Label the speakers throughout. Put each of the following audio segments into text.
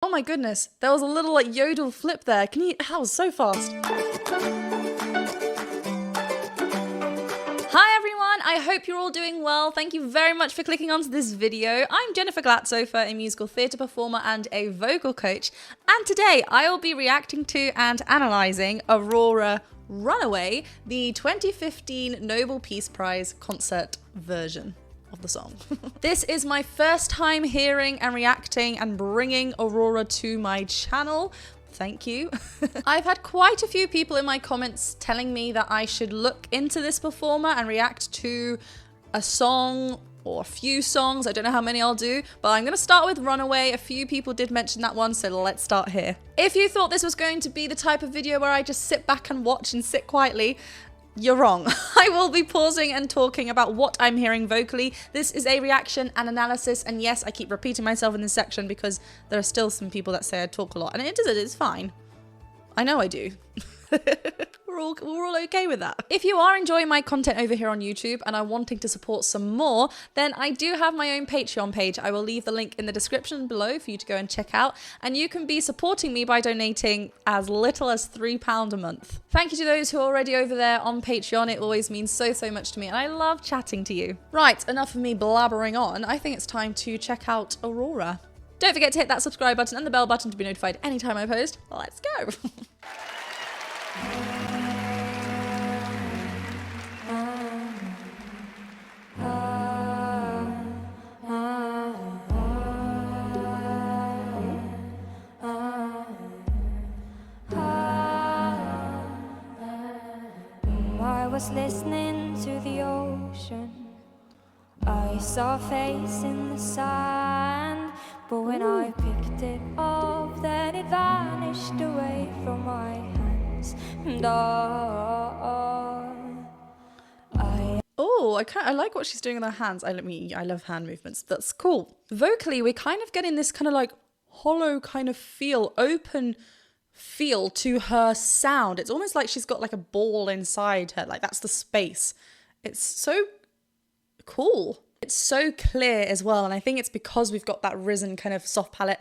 Speaker 1: Oh my goodness, there was a little like yodel flip there. That was so fast. Hi everyone, I hope you're all doing well. Thank you very much for clicking onto this video. I'm Jennifer Glatzhofer, a musical theatre performer and a vocal coach. And today I will be reacting to and analysing AURORA Runaway, the 2015 Nobel Peace Prize concert version of the song. This is my first time hearing and reacting and bringing AURORA to my channel. Thank you. I've had quite a few people in my comments telling me that I should look into this performer and react to a song or a few songs. I don't know how many I'll do, but I'm going to start with Runaway. A few people did mention that one, so let's start here. If you thought this was going to be the type of video where I just sit back and watch and sit quietly, you're wrong. I will be pausing and talking about what I'm hearing vocally. This is a reaction and analysis, and yes, I keep repeating myself in this section because there are still some people that say I talk a lot, and it's fine. I know I do. We're all okay with that. If you are enjoying my content over here on YouTube and are wanting to support some more, then I do have my own Patreon page. I will leave the link in the description below for you to go and check out, and you can be supporting me by donating as little as £3 a month. Thank you to those who are already over there on Patreon. It always means so much to me, and I love chatting to you. Right, enough of me blabbering on. I think it's time to check out AURORA. Don't forget to hit that subscribe button and the bell button to be notified anytime I post. Let's go.
Speaker 2: I was listening to the ocean. I saw a face in the sand, but when I picked it up, then it vanished away from my hands. And
Speaker 1: I like what she's doing with her hands. I love hand movements. That's cool. Vocally, we're kind of getting this kind of like hollow kind of feel, open feel to her sound. It's almost like she's got like a ball inside her. Like that's the space. It's so cool. It's so clear as well. And I think it's because we've got that risen kind of soft palette,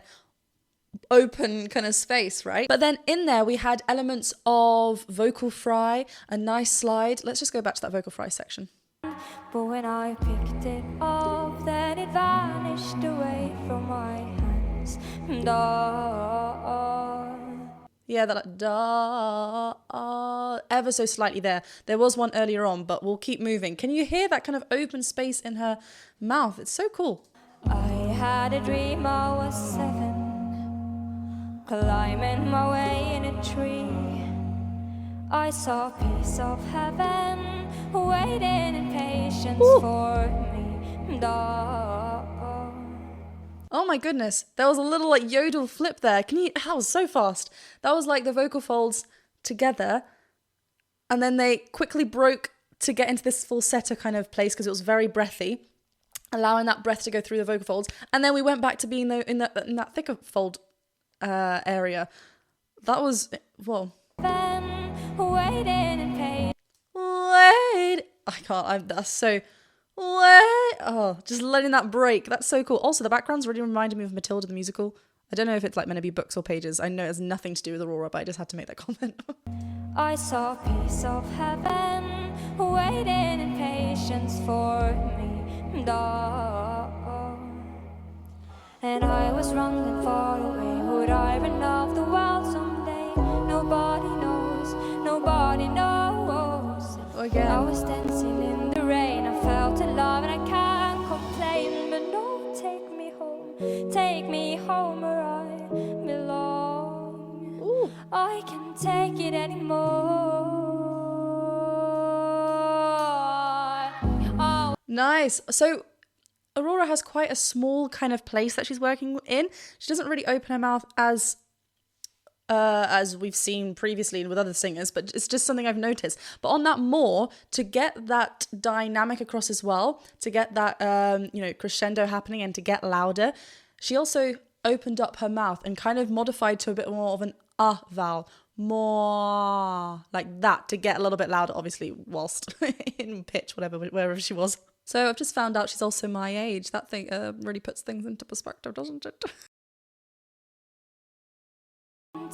Speaker 1: open kind of space, right? But then in there we had elements of vocal fry, a nice slide. Let's just go back to that vocal fry section.
Speaker 2: but when I picked it up, then it vanished away from my hands. And
Speaker 1: yeah, that like, da, ever so slightly there. There was one earlier on, but we'll keep moving. Can you hear that kind of open space in her mouth? It's so cool.
Speaker 2: I had a dream I was 7, climbing my way in a tree. I saw a piece of heaven waiting in patience for me. And
Speaker 1: oh my goodness, there was a little like yodel flip there. That was so fast. That was like the vocal folds together, and then they quickly broke to get into this falsetto kind of place because it was very breathy, allowing that breath to go through the vocal folds, and then we went back to being in that thicker fold area. That was, whoa.
Speaker 2: Waiting in patience.
Speaker 1: Wait, that's so, wait, oh, just letting that break. That's so cool. Also, the background's really reminded me of Matilda the musical. I don't know if it's like meant to be books or pages. I know it has nothing to do with AURORA, but I just had to make that comment.
Speaker 2: I saw a piece of heaven waiting in patience for me. And I was running far away. Would I run off the world someday? Nobody knows, nobody knows.
Speaker 1: Again.
Speaker 2: I was dancing in the rain, I felt alive and I can't complain. But no, take me home where I belong.
Speaker 1: Ooh.
Speaker 2: I can't take it anymore. Oh.
Speaker 1: Nice. So AURORA has quite a small kind of place that she's working in. She doesn't really open her mouth as we've seen previously with other singers, but it's just something I've noticed. But on that more, to get that dynamic across as well, to get that, crescendo happening and to get louder, she also opened up her mouth and kind of modified to a bit more of an vowel, more like that, to get a little bit louder, obviously, whilst in pitch, wherever she was. So I've just found out she's also my age. That thing really puts things into perspective, doesn't it?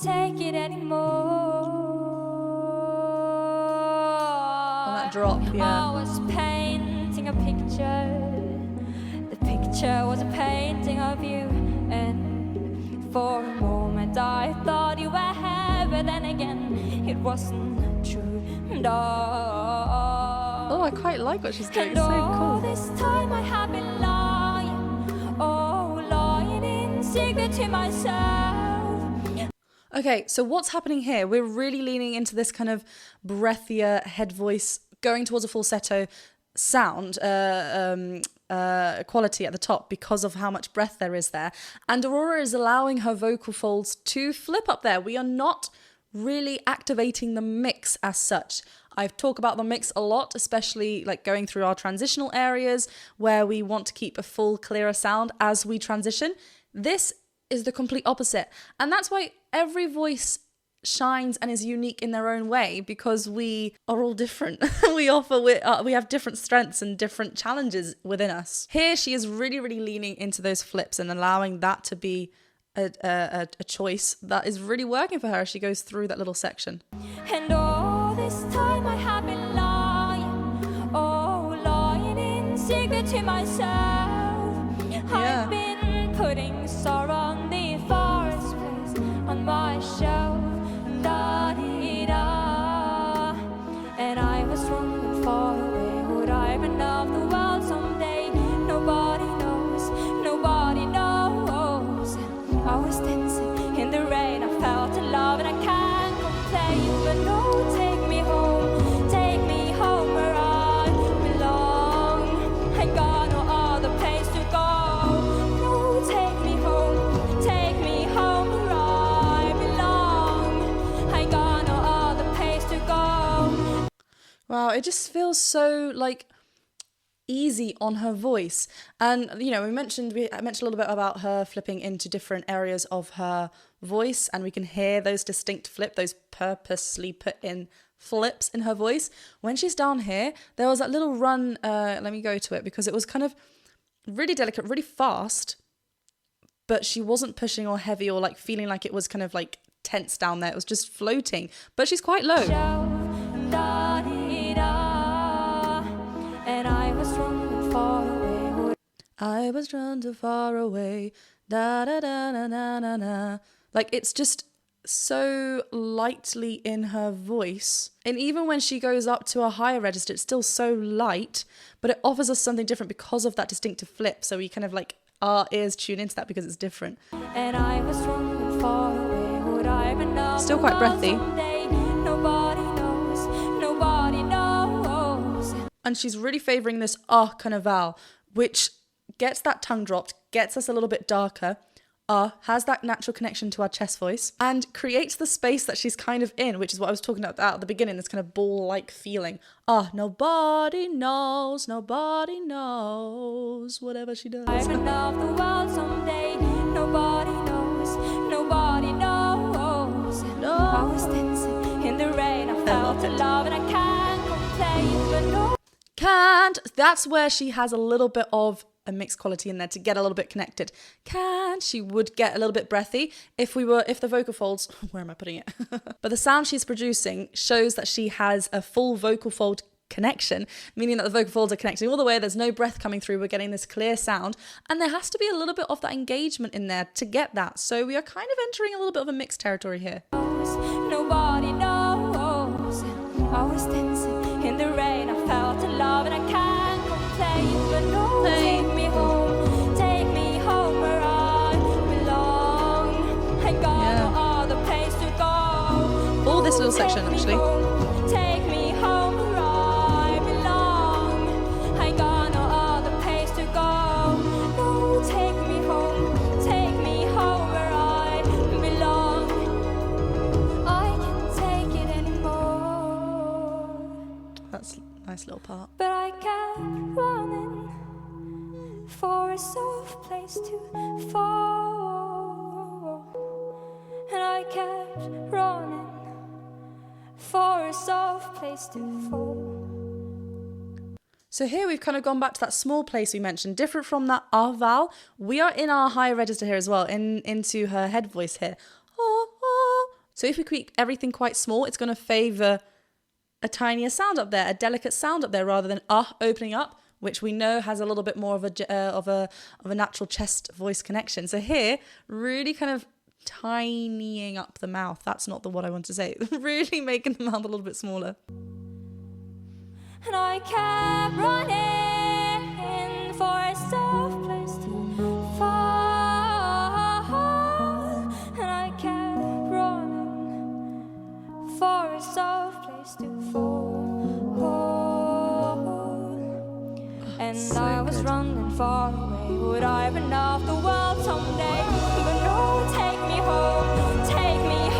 Speaker 2: Take it anymore.
Speaker 1: On that drop, yeah.
Speaker 2: I was painting a picture. The picture was a painting of you, and for a moment I thought you were here, but then again it wasn't true.
Speaker 1: Oh, I quite like what she's doing.
Speaker 2: And
Speaker 1: It's so
Speaker 2: all
Speaker 1: cool.
Speaker 2: this time I have been lying, oh, lying in secret to myself.
Speaker 1: Okay, so what's happening here? We're really leaning into this kind of breathier head voice, going towards a falsetto sound quality at the top because of how much breath there is there. And Aurora is allowing her vocal folds to flip up there. We are not really activating the mix as such. I've talked about the mix a lot, especially like going through our transitional areas where we want to keep a full, clearer sound as we transition. This is the complete opposite. And that's why every voice shines and is unique in their own way, because we are all different. we have different strengths and different challenges within us. Here she is really, really leaning into those flips and allowing that to be a choice that is really working for her as she goes through that little section.
Speaker 2: And all this time I have been lying, oh, lying in secret to myself. I've been putting sorrow on the forest place on my shelf. Da-dee-da. And I was wrong far away. Would I run off the world someday? Nobody knows, nobody knows. I was dancing in the rain, I felt the love and I can't complain. But no, take me home where I belong. I got no other place to go. No, take me home where I belong. I got no other place to go.
Speaker 1: Wow, it just feels so like easy on her voice. And you know, I mentioned a little bit about her flipping into different areas of her voice, and we can hear those distinct those purposely put in flips in her voice. When she's down here, there was that little run, let me go to it, because it was kind of really delicate, really fast, but she wasn't pushing or heavy or like feeling like it was kind of like tense down there. It was just floating, but she's quite low.
Speaker 2: And I was drawn far away.
Speaker 1: I was drawn too far away. Da da da da da da da. Like, it's just so lightly in her voice. And even when she goes up to a higher register, it's still so light, but it offers us something different because of that distinctive flip. So we kind of like, our ears tune into that because it's different.
Speaker 2: And I was drawn far away. Would I even know?
Speaker 1: Still quite breathy.
Speaker 2: Nobody knows, nobody knows.
Speaker 1: And she's really favouring this kind of vowel, which gets that tongue dropped, gets us a little bit darker, has that natural connection to our chest voice, and creates the space that she's kind of in, which is what I was talking about at the beginning, this kind of ball-like feeling. Nobody knows, whatever she does.
Speaker 2: I run off the world someday, nobody knows, nobody knows.
Speaker 1: No.
Speaker 2: I was dancing in the rain, I felt the love and I can't complain, but no.
Speaker 1: That's where she has a little bit of a mixed quality in there to get a little bit connected. She would get a little bit breathy if the vocal folds, where am I putting it? But the sound she's producing shows that she has a full vocal fold connection, meaning that the vocal folds are connecting all the way. There's no breath coming through. We're getting this clear sound, and there has to be a little bit of that engagement in there to get that. So we are kind of entering a little bit of a mixed territory here.
Speaker 2: Nobody knows. I was dancing in the rain, I felt the love and I can't complain, but no, take me home where I belong. I got no other place to go.
Speaker 1: All this little section actually.
Speaker 2: Take me home where I belong. I got no other place to go. No, take me home where I belong. I can't take it anymore.
Speaker 1: That's a nice little part.
Speaker 2: But I kept running for a soft place to fall. And I kept running for a soft place to fall.
Speaker 1: So here we've kind of gone back to that small place we mentioned, different from that R vowel. We are in our higher register here as well, into her head voice here. So if we keep everything quite small, it's going to favor a tinier sound up there, a delicate sound up there, rather than opening up, which we know has a little bit more of a natural chest voice connection. So here, really kind of tinying up the mouth. That's not what I want to say. Really making the mouth a little bit smaller.
Speaker 2: And I kept running for a soft place to fall. And I kept running for a soft place to fall. And
Speaker 1: so
Speaker 2: I was
Speaker 1: good.
Speaker 2: running far away. Would I have enough the world someday? But no, take me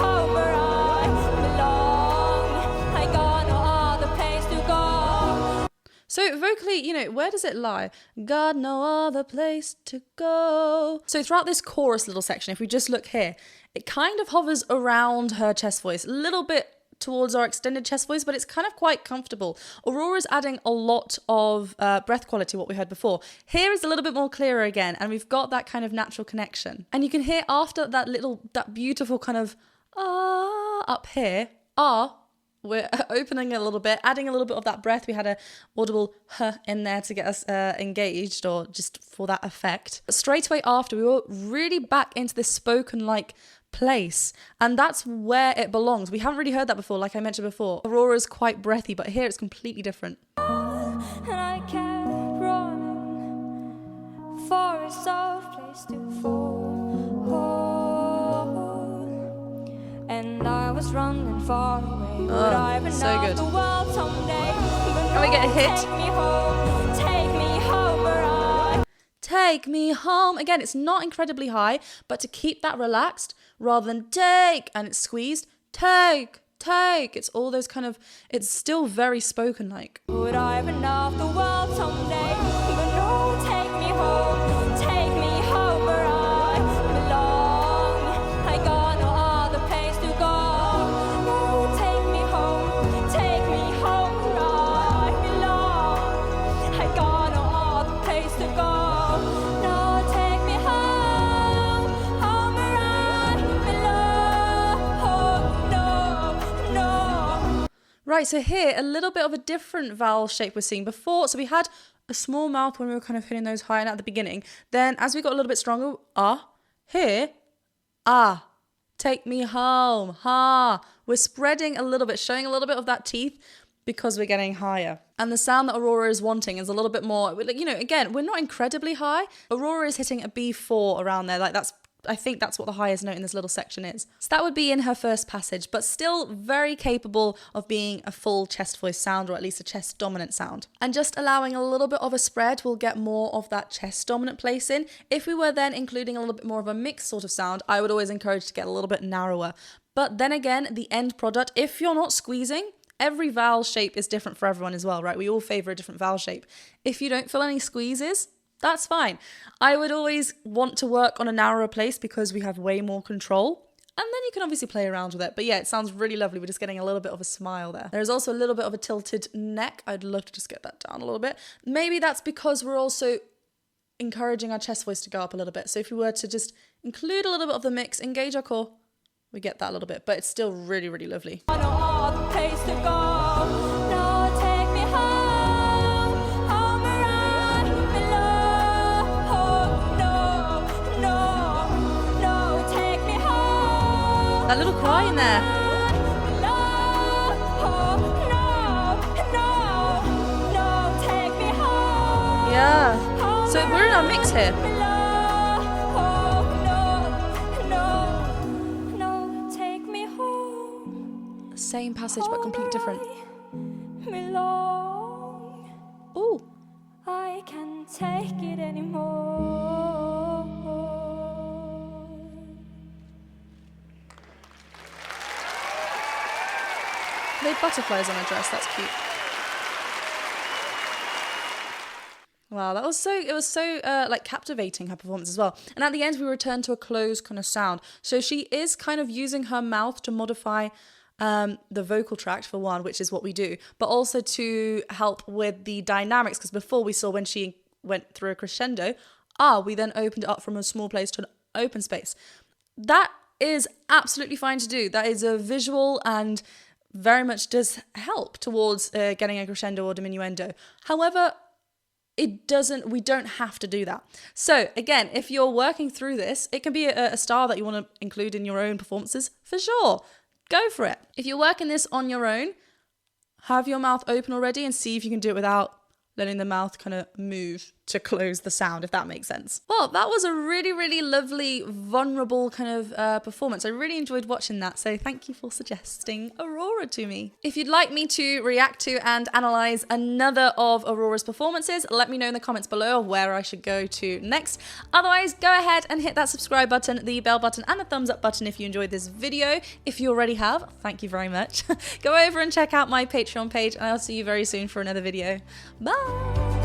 Speaker 2: home where I belong. I got no other place to go.
Speaker 1: So vocally, where does it lie? Got no other place to go. So throughout this chorus little section, if we just look here, it kind of hovers around her chest voice, a little bit towards our extended chest voice, but it's kind of quite comfortable. Aurora's adding a lot of breath quality, what we heard before. Here is a little bit more clearer again, and we've got that kind of natural connection. And you can hear after that beautiful kind of up here, we're opening a little bit, adding a little bit of that breath. We had a audible in there to get us engaged, or just for that effect. But straight away after, we were really back into this spoken-like place, and that's where it belongs. We haven't really heard that before, like I mentioned before. Aurora's quite breathy, but here it's completely different.
Speaker 2: And I kept running for a soft place to fall. And I was running far away. Would I have
Speaker 1: so
Speaker 2: enough
Speaker 1: good.
Speaker 2: the world someday?
Speaker 1: And we get a hit.
Speaker 2: Take me home where I...
Speaker 1: Take me home. Again, it's not incredibly high, but to keep that relaxed rather than take and it's squeezed, take. It's all those kind of, it's still very spoken like.
Speaker 2: Would I have enough the world someday? But no, take me home where I belong. I got no other place to go. No, take me home where I belong. I got no other place to go. No, take me home where I belong. No.
Speaker 1: Right, so here, a little bit of a different vowel shape we're seeing before. So we had a small mouth when we were kind of hitting those high and at the beginning. Then as we got a little bit stronger, here, take me home, We're spreading a little bit, showing a little bit of that teeth because we're getting higher. And the sound that Aurora is wanting is a little bit more, again, we're not incredibly high. Aurora is hitting a B4 around there. I think that's what the highest note in this little section is. So that would be in her first passage, but still very capable of being a full chest voice sound, or at least a chest dominant sound. And just allowing a little bit of a spread will get more of that chest dominant place in. If we were then including a little bit more of a mixed sort of sound, I would always encourage to get a little bit narrower. But then again, the end product, if you're not squeezing, every vowel shape is different for everyone as well, right? We all favor a different vowel shape. If you don't feel any squeezes, that's fine. I would always want to work on a narrower place because we have way more control. And then you can obviously play around with it. But yeah, it sounds really lovely. We're just getting a little bit of a smile there. There's also a little bit of a tilted neck. I'd love to just get that down a little bit. Maybe that's because we're also encouraging our chest voice to go up a little bit. So if we were to just include a little bit of the mix, engage our core, we get that a little bit. But it's still really, really lovely.
Speaker 2: I know all the place to go. No, take me home where I belong. No, take me home.
Speaker 1: That little cry in there.
Speaker 2: No, take me home.
Speaker 1: Yeah. So we're in our mix here.
Speaker 2: No, take me home.
Speaker 1: Same passage, but completely different.
Speaker 2: Belong.
Speaker 1: Ooh.
Speaker 2: I can't take it anymore.
Speaker 1: They have butterflies on her dress. That's cute. Wow, it was so like captivating, her performance as well. And at the end, we return to a closed kind of sound. So she is kind of using her mouth to modify the vocal tract for one, which is what we do, but also to help with the dynamics. Because before we saw when she went through a crescendo, we then opened it up from a small place to an open space. That is absolutely fine to do. That is a visual and very much does help towards getting a crescendo or diminuendo. However, we don't have to do that. So again, if you're working through this, it can be a style that you want to include in your own performances, for sure. Go for it. If you're working this on your own, have your mouth open already and see if you can do it without letting the mouth kind of move to close the sound, if that makes sense. Well, that was a really, really lovely, vulnerable kind of performance. I really enjoyed watching that, so thank you for suggesting Aurora to me. If you'd like me to react to and analyse another of Aurora's performances, let me know in the comments below where I should go to next. Otherwise, go ahead and hit that subscribe button, the bell button, and the thumbs up button if you enjoyed this video. If you already have, thank you very much. Go over and check out my Patreon page, and I'll see you very soon for another video. Bye!